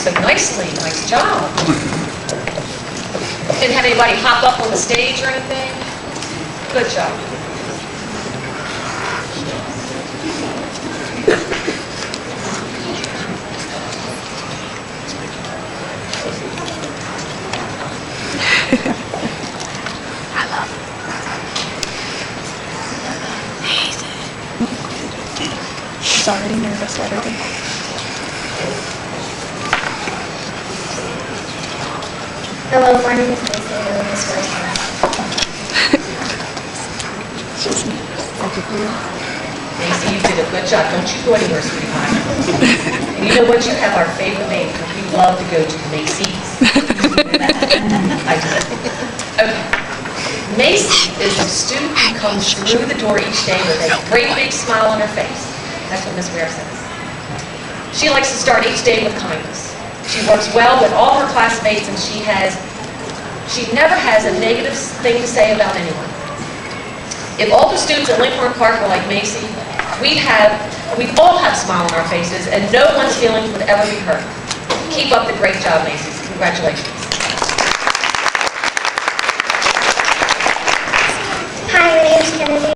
so nicely. Nice job. Didn't have anybody hop up on the stage or anything? Good job. She's already nervous already. Hello, my name is Mason, and I'm Miss Rice. Macy, you did a good job. Don't you go anywhere, sweetheart. And you know what? You have our favorite name because we love to go to Macy's. I do. Okay. Macy is a student who comes through the door each day with a great big smile on her face. That's what Miss Ware says. She likes to start each day with kindness. She works well with all her classmates, and she never has a negative thing to say about anyone. If all the students at Lincoln Park were like Macy, we'd all have a smile on our faces, and no one's feelings would ever be hurt. Keep up the great job, Macy. Congratulations.